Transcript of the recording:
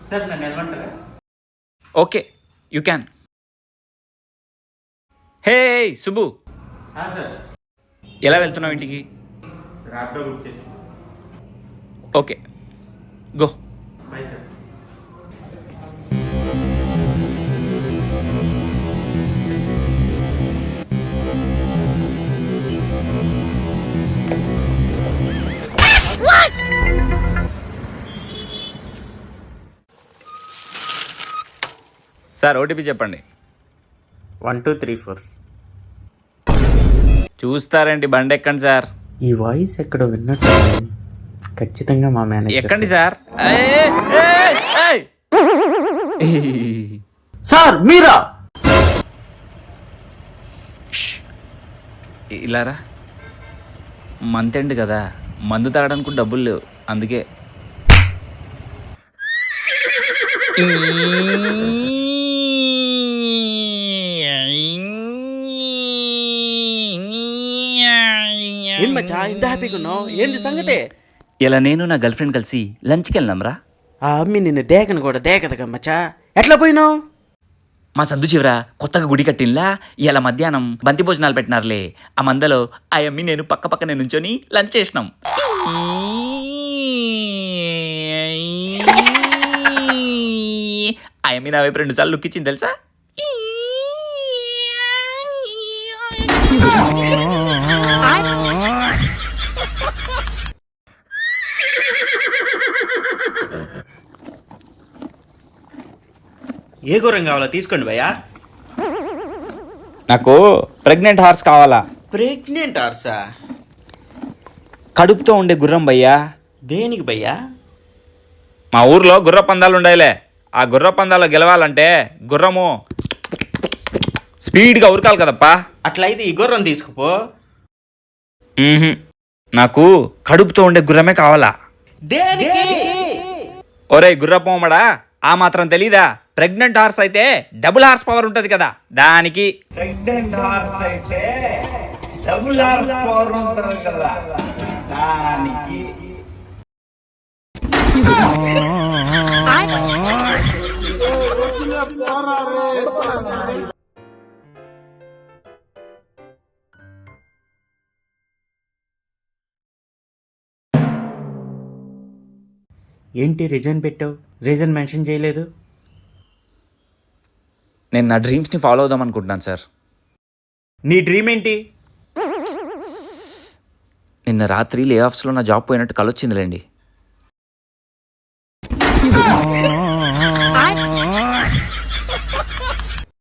Sir నన్ను వెళ్ళమంటారా? Okay you can. Hey Subbu, sir ఎలా వెళ్తున్నావు ఇంటికి? ర్యాపిడో బుక్ చేసి. Okay go. Bye sir. Sir OTP చెప్పండి. 1 2 3 4. చూస్తారండి, బండి ఎక్కండి సార్. ఈ వాయిస్ ఎక్కడో విన్నట్టు ఖచ్చితంగా మా మేనేజర్. ఎక్కండి సార్. సార్ మీరా? ఇలారా, మంత్ ఎండ్ కదా, మందు తాగడానికి కూడా డబ్బులు లేవు, అందుకే. ఏం మచ్చా ఇంత హ్యాపీగా ఉన్నావు? ఏంది సంగతే? ఇలా నేను నా గర్ల్ ఫ్రెండ్ కలిసి లంచ్కి వెళ్ళాంరా. ఆ అమ్మి నిన్ను దేకను కూడా దేకదగా మచ్చా. ఎట్లా పోయినావు? మా సందు చివర కొత్తగా గుడి కట్టిన్లా ఇలా మధ్యాహ్నం బంతి భోజనాలు పెట్టినారులే. ఆ మందలో ఆ అమ్మి నేను పక్క పక్కనే నుంచొని లంచ్ చేసినాం. ఆ అమ్మి నా వైపు 2 సార్లు లుక్ ఇచ్చింది తెలుసా. ఏ గుర్రం కావాలో తీసుకోండి భయ్యా. నాకు ప్రెగ్నెంట్ హార్స్ కావాలా. ప్రెగ్నెంట్ హార్సా? కడుపుతో ఉండే గుర్రం భయ్యా. దేనికి భయ్యా? మా ఊర్లో గుర్ర పందాలు ఉండాయిలే. ఆ గుర్ర పందాలు గెలవాలంటే గుర్రము స్పీడ్గా ఉరకాలి కదప్పా. అట్లయితే ఈ గుర్రం తీసుకుపో. నాకు కడుపుతో ఉండే గుర్రమే కావాలా. దేనికి? ఒరే గుర్రపోమడా, ఆ మాత్రం తెలీదా? ప్రెగ్నెంట్ హార్స్ అయితే డబుల్ హార్స్ పవర్ ఉంటది కదా, దానికి. ప్రెగ్నెంట్ హార్స్ అయితే డబుల్ హార్స్ పవర్ ఉంటది కదా, దానికి. ఏంటి రీజన్ పెట్టావు? రీజన్ మెన్షన్ చేయలేదు. నేను నా డ్రీమ్స్ని ఫాలో అవుదాం అనుకుంటున్నాను సార్. నీ డ్రీమ్ ఏంటి? నిన్న రాత్రి లే ఆఫ్స్లో నా జాబ్ పోయినట్టు కలొచ్చిందిలేండి.